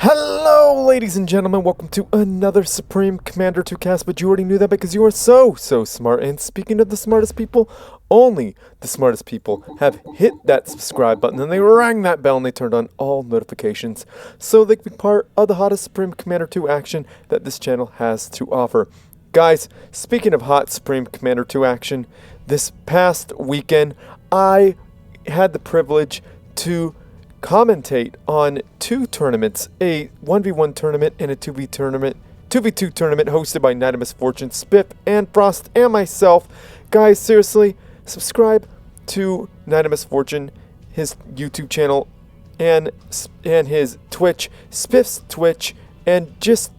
Hello, ladies and gentlemen. Welcome to another Supreme Commander 2 cast, but you already knew that because you are so smart. And speaking of the smartest people, only the smartest people have hit that subscribe button, and they rang that bell, and they turned on all notifications so they can be part of the hottest Supreme Commander 2 action that this channel has to offer. Guys, speaking of hot Supreme Commander 2 action, this past weekend, I had the privilege to commentate on two tournaments, a 1v1 tournament and a 2v2 tournament hosted by Knight of Misfortune, Spiff, and Frost, and myself. Guys, seriously, subscribe to Knight of Misfortune, his YouTube channel, and his Twitch, Spiff's Twitch, and just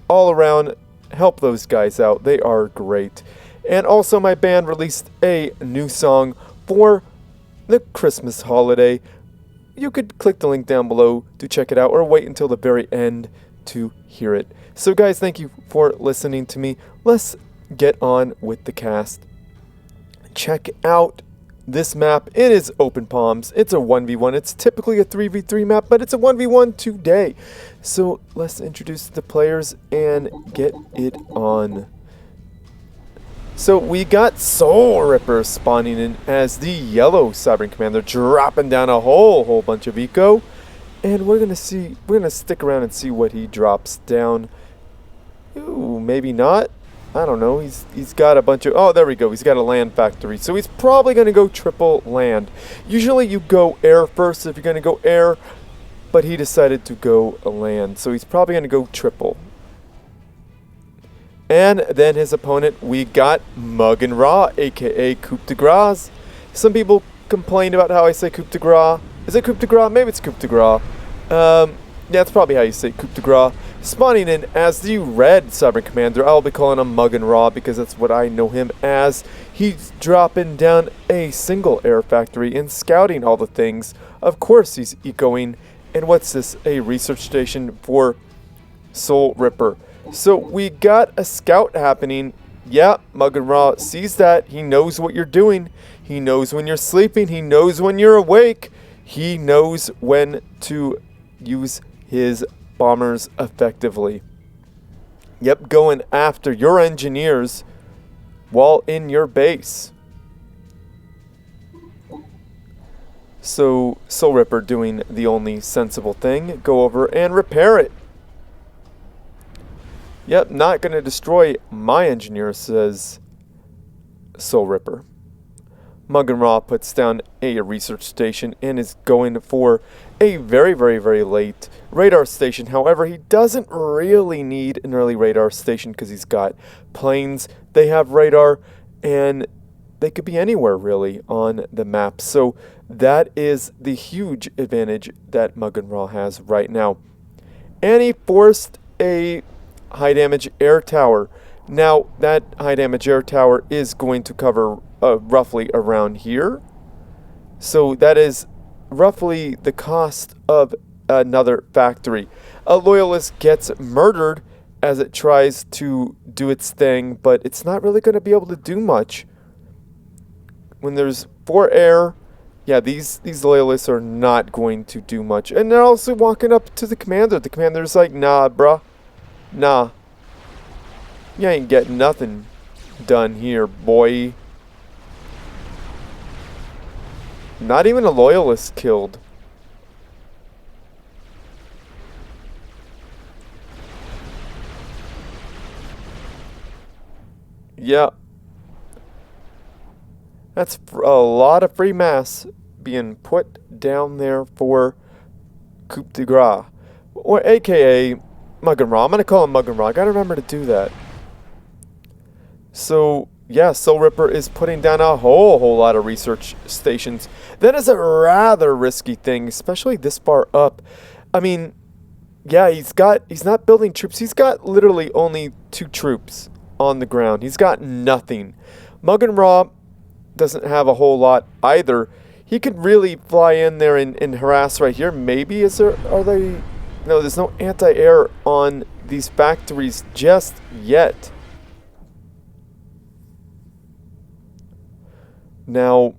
all around help those guys out. They are great. And also, my band released a new song for the Christmas holiday. You could click the link down below to check it out, or wait until the very end to hear it. So guys, thank you for listening to me. Let's get on with the cast. Check out this map. It is Open Palms. It's a 1v1. It's typically a 3v3 map, but it's a 1v1 today. So let's introduce the players and get it on. So we got SoulRipper spawning in as the yellow Sovereign Commander, dropping down a whole bunch of eco, and we're gonna stick around and see what he drops down. Ooh, maybe not. I don't know. He's got a bunch of, oh, there we go. He's got a land factory, so he's probably gonna go triple land. Usually you go air first if you're gonna go air, but he decided to go land, so he's probably gonna go triple. And then his opponent, we got Maugan, aka Coup de Grace. Some people complained about how I say Coup de Grace. Is it Coup de Grace? Maybe it's Coup de Grace. Yeah, that's probably how you say Coup de Grace. Spawning in as the red Sovereign Commander. I'll be calling him Maugan because that's what I know him as. He's dropping down a single air factory and scouting all the things. Of course he's ecoing. And what's this? A research station for SoulRipper. So we got a scout happening. Yeah, Maugan sees that. He knows what you're doing. He knows when you're sleeping. He knows when you're awake. He knows when to use his bombers effectively. Yep, going after your engineers while in your base. So SoulRipper doing the only sensible thing. Go over and repair it. Yep, not going to destroy my engineer, says SoulRipper. Maugan puts down a research station and is going for a very late radar station. However, he doesn't really need an early radar station because he's got planes. They have radar, and they could be anywhere really on the map. So that is the huge advantage that Maugan has right now. And he forced a high damage air tower. Now that high damage air tower is going to cover roughly around here, so that is roughly the cost of another factory. A loyalist gets murdered as it tries to do its thing, but it's not really going to be able to do much when there's 4 air. Yeah, these loyalists are not going to do much, and they're also walking up to the commander. The commander's like, nah bruh, nah, you ain't getting nothing done here, boy. Not even a loyalist killed. Yeah. That's a lot of free mass being put down there for Coup de Grace, or aka Maugan. I'm going to call him Maugan. I got to remember to do that. So, yeah, SoulRipper is putting down a whole lot of research stations. That is a rather risky thing, especially this far up. I mean, yeah, he's not building troops. He's got literally only 2 troops on the ground. He's got nothing. Maugan doesn't have a whole lot either. He could really fly in there and harass right here. Maybe are they? No, there's no anti-air on these factories just yet. Now,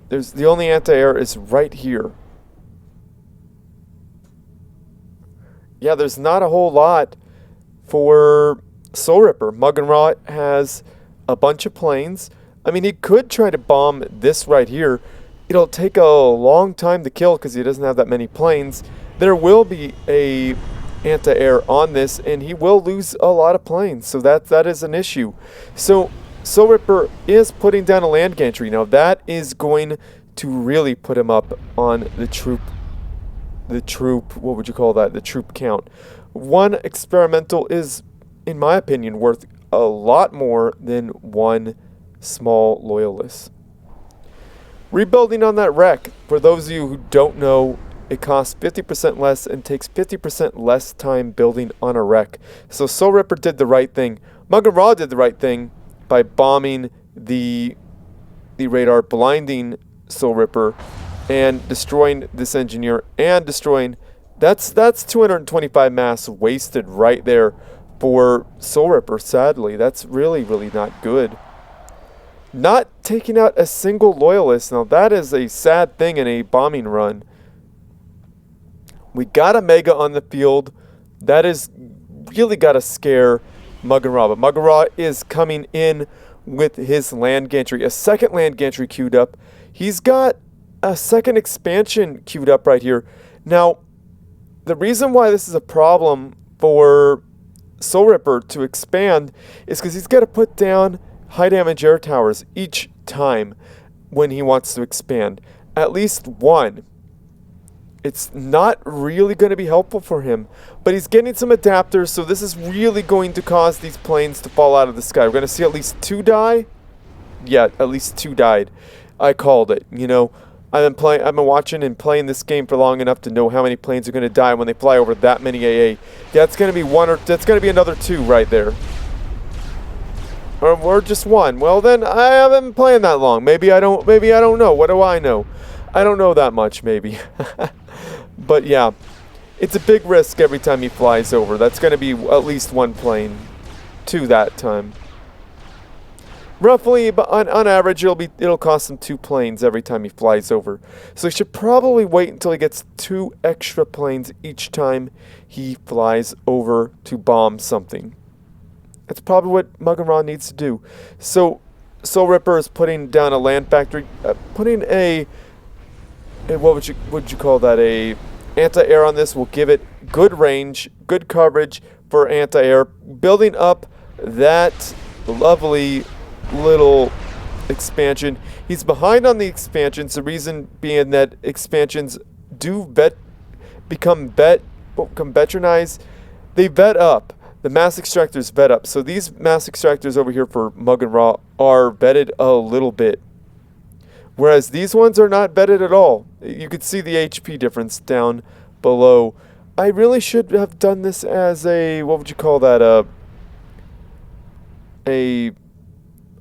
the only anti-air is right here. yeah, there's not a whole lot for SoulRipper. Maugan has a bunch of planes. I mean, he could try to bomb this right here. It'll take a long time to kill because he doesn't have that many planes. There will be a anti-air on this, and he will lose a lot of planes. So that is an issue. So SoulRipper is putting down a land gantry. Now that is going to really put him up on the troop, what would you call that? The troop count. One experimental is, in my opinion, worth a lot more than one small loyalist. Rebuilding on that wreck, for those of you who don't know, it costs 50% less and takes 50% less time building on a wreck. So SoulRipper did the right thing. Maugan did the right thing by bombing the radar, blinding SoulRipper, and destroying this engineer, and destroying... That's 225 mass wasted right there for SoulRipper, sadly. That's really, really not good. Not taking out a single loyalist. Now that is a sad thing in a bombing run. We got a Mega on the field. That is really got to scare Maugan. But Maugan is coming in with his land gantry. A second land gantry queued up. He's got a second expansion queued up right here. Now, the reason why this is a problem for SoulRipper to expand is because he's got to put down high damage air towers each time when he wants to expand. At least one. It's not really going to be helpful for him, but he's getting some adapters, so this is really going to cause these planes to fall out of the sky. We're going to see at least 2 die. Yeah, at least 2 died. I called it. You know, I've been watching and playing this game for long enough to know how many planes are going to die when they fly over that many AA. That's going to be that's going to be another 2 right there. Or just 1. Well, then I haven't been playing that long. Maybe I don't know. What do I know? I don't know that much, maybe. But yeah, it's a big risk every time he flies over. That's going to be at least 1 plane, 2 that time. Roughly, but on average, it'll cost him 2 planes every time he flies over. So he should probably wait until he gets 2 extra planes each time he flies over to bomb something. That's probably what Maugan needs to do. So SoulRipper is putting down a land factory, putting a what would you call that? A anti-air on this will give it good range, good coverage for anti-air, building up that lovely little expansion. He's behind on the expansions, the reason being that expansions do become veterinized. They vet up. The mass extractors vet up. So these mass extractors over here for Maugan are vetted a little bit. Whereas these ones are not vetted at all. You could see the HP difference down below. I really should have done this as a, what would you call that?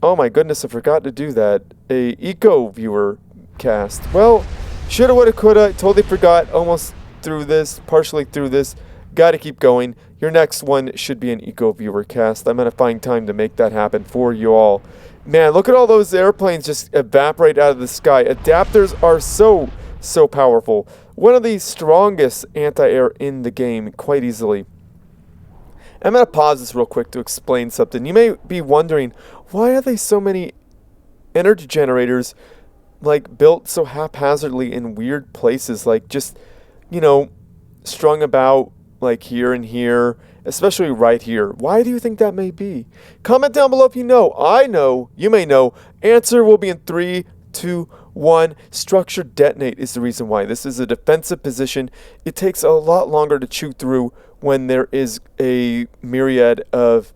Oh my goodness, I forgot to do that. A eco viewer cast. Well, shoulda, woulda, coulda. Totally forgot. Almost through this, partially through this. Got to keep going. Your next one should be an eco viewer cast. I'm gonna find time to make that happen for you all. Man, look at all those airplanes just evaporate out of the sky. Adapters are so powerful. One of the strongest anti-air in the game, quite easily. I'm going to pause this real quick to explain something. You may be wondering, why are there so many energy generators like built so haphazardly in weird places, like just, you know, strung about like here and here, especially right here? Why do you think that may be? Comment down below if you know. I know. You may know. Answer will be in 3, 2, 1. Structure detonate is the reason why. This is a defensive position. It takes a lot longer to chew through when there is a myriad of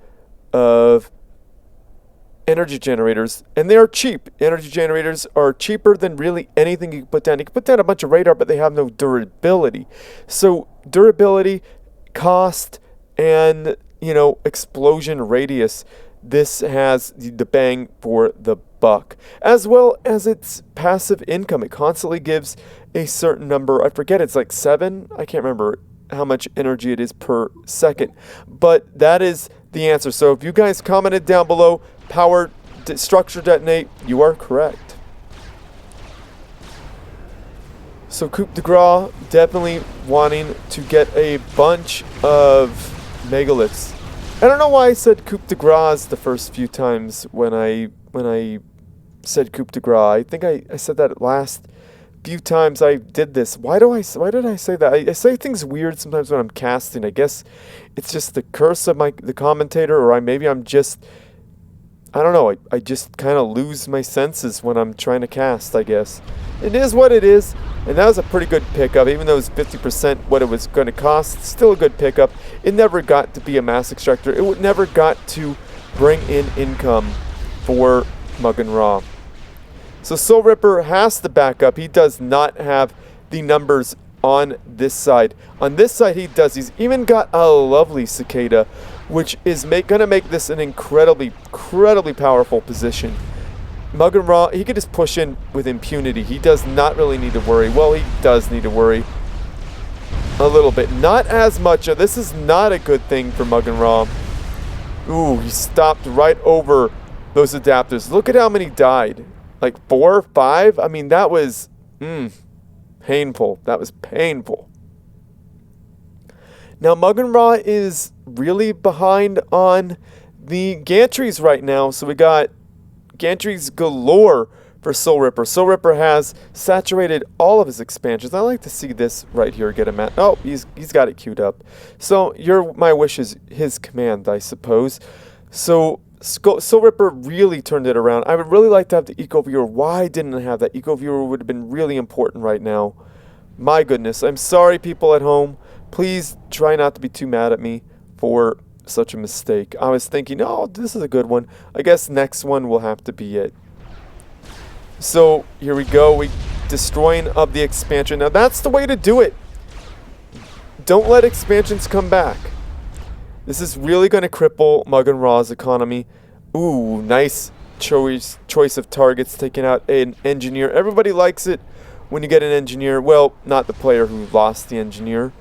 energy generators, and they are cheap. Energy generators are cheaper than really anything you can put down. You can put down a bunch of radar, but they have no durability. So durability, cost, and, you know, explosion radius, this has the bang for the buck, as well as its passive income. It constantly gives a certain number. I forget, it's like 7. I can't remember how much energy it is per second, but that is the answer. So if you guys commented down below, power structure detonate, you are correct. So Coup de Grace definitely wanting to get a bunch of megaliths. I don't know why I said Coup de Grace the first few times when I said Coup de Grace. I think I said that last few times I did this. Why did I say that? I say things weird sometimes when I'm casting. I guess it's just the curse of the commentator, or maybe I'm just, I don't know, I just kind of lose my senses when I'm trying to cast, I guess. It is what it is, and that was a pretty good pickup, even though it was 50% what it was going to cost. Still a good pickup. It never got to be a mass extractor. It never got to bring in income for Maugan Ra. So SoulRipper has to back up. He does not have the numbers on this side. On this side he does. He's even got a lovely cicada, which is going to make this an incredibly powerful position. Maugan Ra, he could just push in with impunity. He does not really need to worry. Well, he does need to worry a little bit. Not as much. This is not a good thing for Maugan Ra. Ooh, he stopped right over those adapters. Look at how many died. Like 4, 5? I mean, that was painful. That was painful. Now, Maugan Ra is really behind on the gantries right now. So we got gantries galore for SoulRipper. SoulRipper has saturated all of his expansions. I like to see this right here get him at. Oh, he's got it queued up. So my wish is his command, I suppose. So SoulRipper really turned it around. I would really like to have the Eco Viewer. Why didn't I have that? Eco Viewer would have been really important right now. My goodness. I'm sorry, people at home. Please try not to be too mad at me for such a mistake. I was thinking, oh, this is a good one. I guess next one will have to be it. So here we go. We destroying of the expansion. Now that's the way to do it. Don't let expansions come back. This is really going to cripple Maugan Ra's economy. Ooh, nice choice of targets, taking out an engineer. Everybody likes it when you get an engineer. Well, not the player who lost the engineer.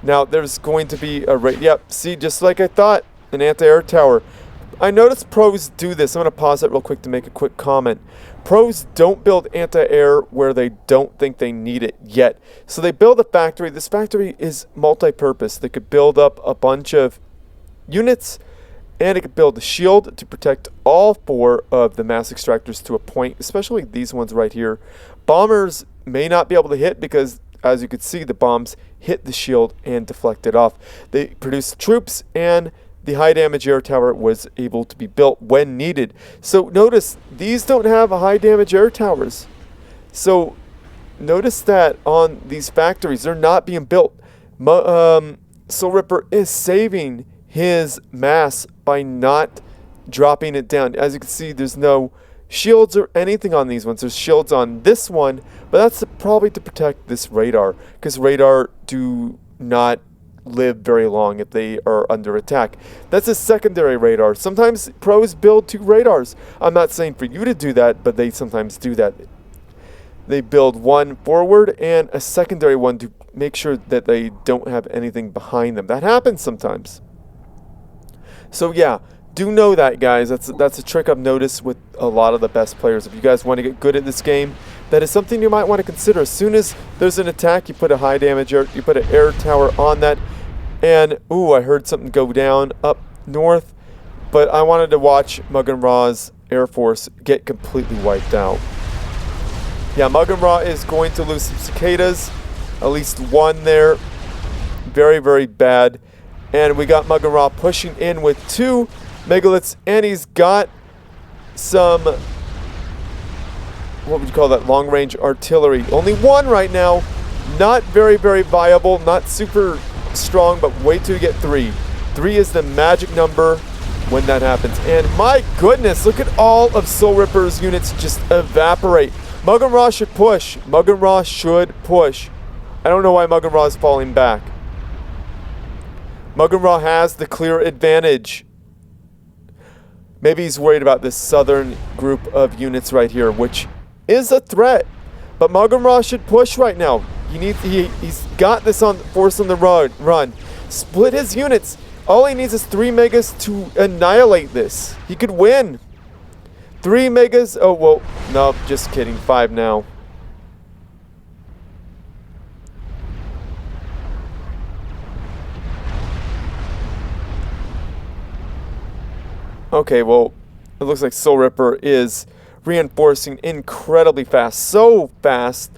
Now, there's going to be a rate. Yep, see, just like I thought, an anti-air tower. I noticed pros do this. I'm going to pause it real quick to make a quick comment. Pros don't build anti-air where they don't think they need it yet. So they build a factory. This factory is multi-purpose. They could build up a bunch of units, and it could build a shield to protect all 4 of the mass extractors to a point, especially these ones right here. Bombers may not be able to hit because, as you can see, the bombs hit the shield and deflect it off. They produce troops, and the high damage air tower was able to be built when needed. So notice, these don't have a high damage air towers. So notice that on these factories, they're not being built. SoulRipper is saving his mass by not dropping it down. As you can see, there's no shields or anything on these ones. There's shields on this one, but that's probably to protect this radar, because radar do not live very long if they are under attack. That's a secondary radar. Sometimes pros build 2 radars. I'm not saying for you to do that, but they sometimes do that. They build one forward and a secondary one to make sure that they don't have anything behind them. That happens sometimes. So yeah, do know that, guys. That's a trick I've noticed with a lot of the best players. If you guys want to get good at this game, that is something you might want to consider. As soon as there's an attack, you put a high damage air, you put an air tower on that. And ooh, I heard something go down up north, but I wanted to watch Maugan Ra's Air Force get completely wiped out. Yeah, Maugan Ra is going to lose some cicadas, at least one there. Very, very bad. And we got Maugan Ra pushing in with 2 megaliths, and he's got some, what would you call that, long-range artillery. Only 1 right now. Not very, very viable, not super strong, but wait till you get 3. 3 is the magic number when that happens. And my goodness, look at all of SoulRipper's units just evaporate. Maugan Ra should push. Maugan Ra should push. I don't know why Maugan Ra is falling back. Maugan Ra has the clear advantage. Maybe he's worried about this southern group of units right here, which is a threat. But Maugan Ra should push right now. He's got this on force on the run. Split his units. All he needs is 3 megas to annihilate this. He could win. 3 megas. Oh, well, no, just kidding. 5 now. Okay, well, it looks like SoulRipper is reinforcing incredibly fast. So fast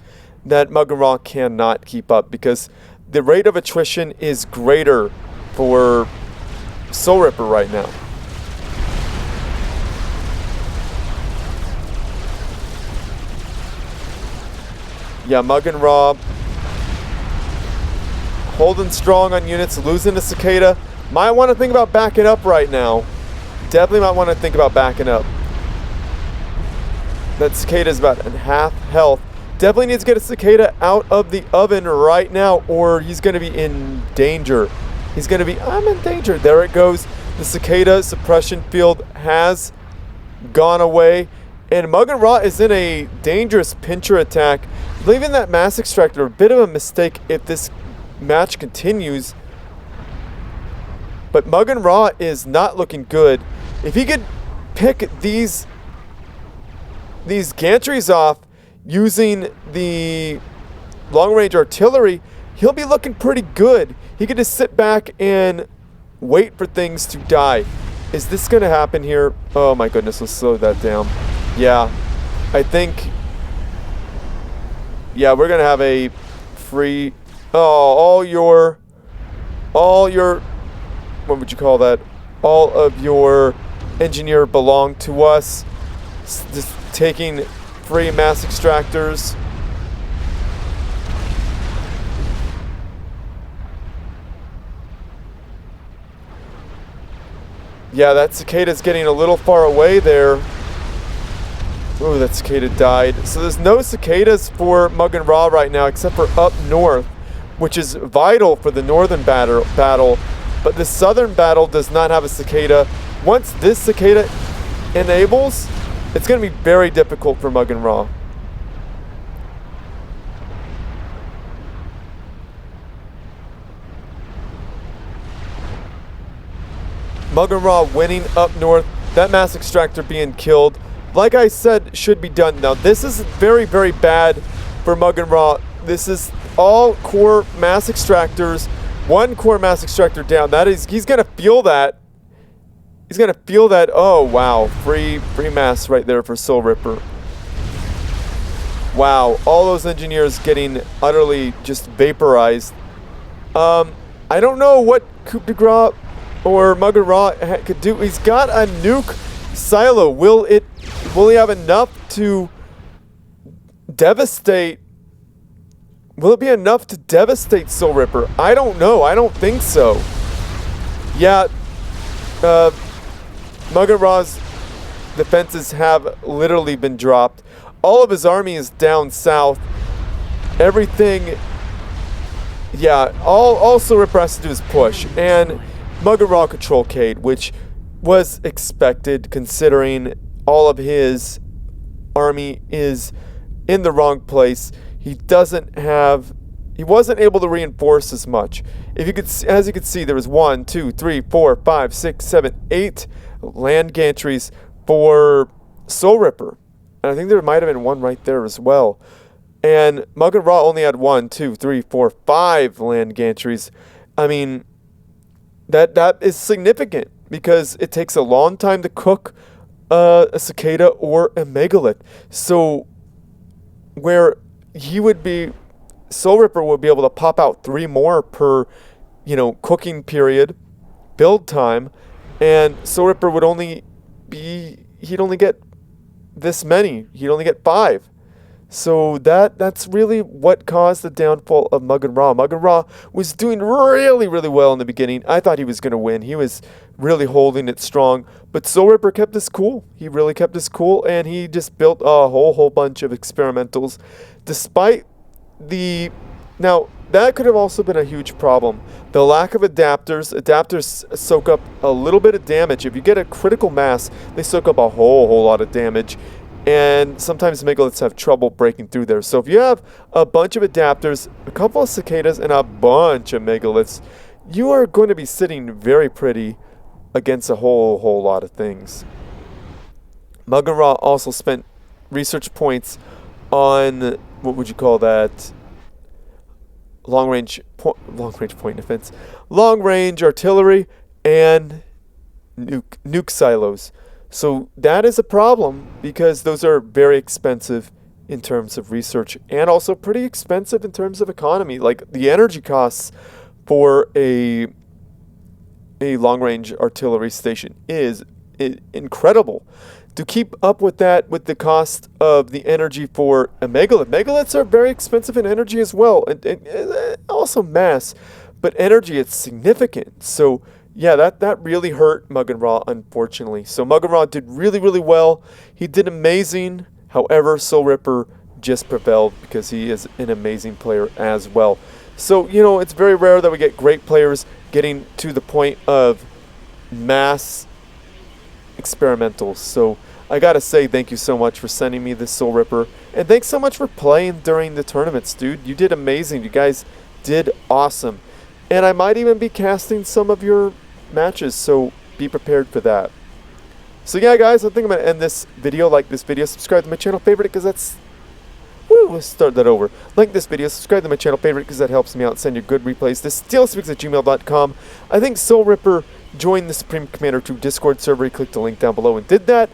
that Maugan Ra cannot keep up because the rate of attrition is greater for SoulRipper right now. Yeah, Maugan Ra holding strong on units, losing to Cicada. Might want to think about backing up right now. Definitely might want to think about backing up. That Cicada is about at half health. Definitely needs to get a Cicada out of the oven right now, or he's going to be in danger. He's going to be, I'm in danger. There it goes. The Cicada suppression field has gone away. And Maugan Ra is in a dangerous pincher attack. Leaving that mass extractor, a bit of a mistake if this match continues. But Maugan Ra is not looking good. If he could pick these gantries off using the long-range artillery, he'll be looking pretty good. He could just sit back and wait for things to die. Is this going to happen here? Oh my goodness, let's slow that down. Yeah, I think... Yeah, we're going to have a free... Oh, all your... What would you call that? All of your engineer belong to us. Just taking free mass extractors. Yeah, that Cicada's getting a little far away there. Ooh, that Cicada died. So there's no Cicadas for Maugan Ra right now except for up north, which is vital for the northern battle. But the southern battle does not have a Cicada. Once this Cicada enables, it's going to be very difficult for Maugan Ra. Maugan Ra winning up north. That mass extractor being killed. Like I said, should be done. Now, this is very, very bad for Maugan Ra. This is all core mass extractors. One core mass extractor down. That is, he's going to feel that. He's going to feel that. Oh, wow. Free mass right there for SoulRipper. Wow. All those engineers getting utterly just vaporized. I don't know what coup de grace or Maugan Ra could do. He's got a nuke silo. Will he have enough to devastate? Will it be enough to devastate SoulRipper? I don't know. I don't think so. Yeah, Maugan Ra's defenses have literally been dropped. All of his army is down south. Everything... Yeah, all SoulRipper has to do is push. And Maugan Ra control Cade, which was expected considering all of his army is in the wrong place. He wasn't able to reinforce as much. If you could, as you could see, there was 1, 2, 3, 4, 5, 6, 7, 8 land gantries for SoulRipper. And I think there might have been one right there as well. And Maugan Ra only had 1, 2, 3, 4, 5 land gantries. I mean, that is significant because it takes a long time to cook a Cicada or a megalith. So where he would be, SoulRipper would be able to pop out 3 more per, cooking period, build time, and SoulRipper would he'd only get this many. He'd only get 5. So that's really what caused the downfall of Maugan Ra. Maugan Ra was doing really, really well in the beginning. I thought he was going to win. He was really holding it strong. But SoulRipper kept his cool. He really kept his cool, and he just built a whole bunch of experimentals. Despite the... Now, that could have also been a huge problem. The lack of adapters. Adapters soak up a little bit of damage. If you get a critical mass, they soak up a whole lot of damage. And sometimes megaliths have trouble breaking through there. So if you have a bunch of adapters, a couple of cicadas, and a bunch of megaliths, you are going to be sitting very pretty against a whole lot of things. Maugan Ra also spent research points on, what would you call that? Long-range point defense. Long-range artillery and nuke silos. So that is a problem because those are very expensive in terms of research and also pretty expensive in terms of economy. Like the energy costs for a long-range artillery station is incredible. To keep up with that, with the cost of the energy for a megalith. Megaliths are very expensive in energy as well, and also mass, but energy it's significant. So yeah, that really hurt Maugan Ra, unfortunately. So Maugan Ra did really, really well. He did amazing. However, SoulRipper just prevailed because he is an amazing player as well. So, you know, it's very rare that we get great players getting to the point of mass experimentals. So I gotta say thank you so much for sending me this SoulRipper, and thanks so much for playing during the tournaments, dude. You did amazing. You guys did awesome, and I might even be casting some of your matches, so be prepared for that. So yeah, guys, I think I'm gonna end this video. Like this video, subscribe to my channel, favorite, because that's let's start that over. Like this video, subscribe to my channel, favorite, because that helps me out. Send your good replays to steelspeaks@gmail.com. I think SoulRipper joined the Supreme Commander 2 Discord server. He clicked the link down below and did that.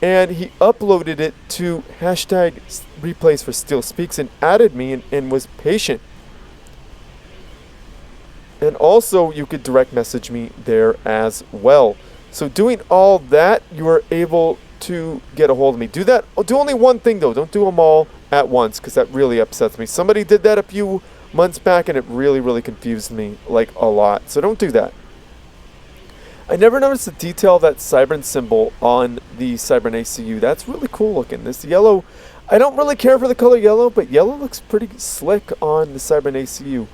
And he uploaded it to hashtag replays for Steel Speaks and added me and was patient. And also, you could direct message me there as well. So doing all that, you are able to get a hold of me. Do that. Do only one thing, though. Don't do them all at once, because that really upsets me. Somebody did that a few months back, and it really, really confused me, like, a lot. So don't do that. I never noticed the detail of that Cybern symbol on the Cybern ACU. That's really cool looking. This yellow, I don't really care for the color yellow, but yellow looks pretty slick on the Cybern ACU.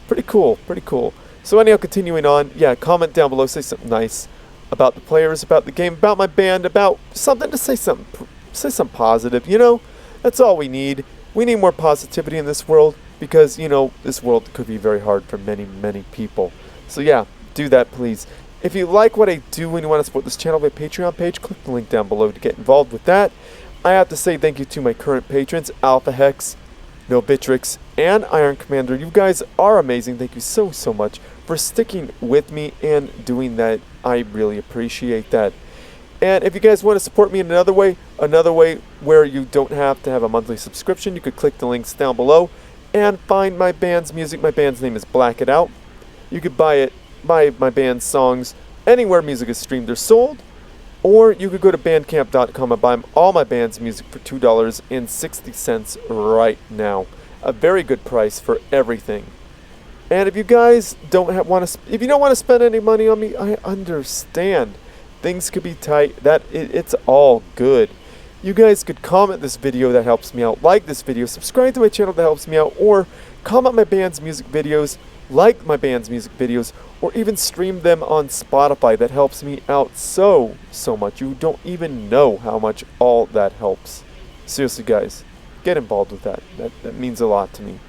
Pretty cool, pretty cool. So anyhow, continuing on, yeah, comment down below, say something nice about the players, about the game, about my band, about something to say something positive, you know? That's all we need. We need more positivity in this world because, you know, this world could be very hard for many, many people. So yeah, do that, please. If you like what I do and you want to support this channel, my Patreon page, click the link down below to get involved with that. I have to say thank you to my current patrons, Alpha Hex, Milbitrix, and Iron Commander. You guys are amazing. Thank you so, so much for sticking with me and doing that. I really appreciate that. And if you guys want to support me in another way where you don't have to have a monthly subscription, you could click the links down below and find my band's music. My band's name is Black It Out. You could buy my band's songs anywhere music is streamed or sold, or you could go to bandcamp.com and buy all my band's music for $2.60 right now. A very good price for everything. And if you guys don't want to spend any money on me, I understand. Things could be tight. It's all good. You guys could comment this video, that helps me out. Like this video, subscribe to my channel, that helps me out, or comment my band's music videos, like my band's music videos, or even stream them on Spotify. That helps me out so, so much. You don't even know how much all that helps. Seriously, guys, get involved with that. That means a lot to me.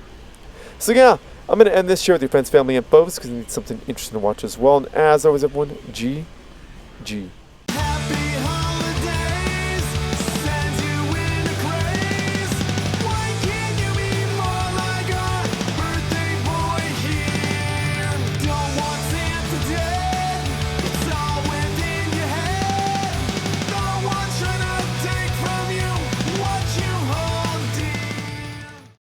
So yeah, I'm going to end this share with your friends, family, and foes because you need something interesting to watch as well. And as always, everyone, GG.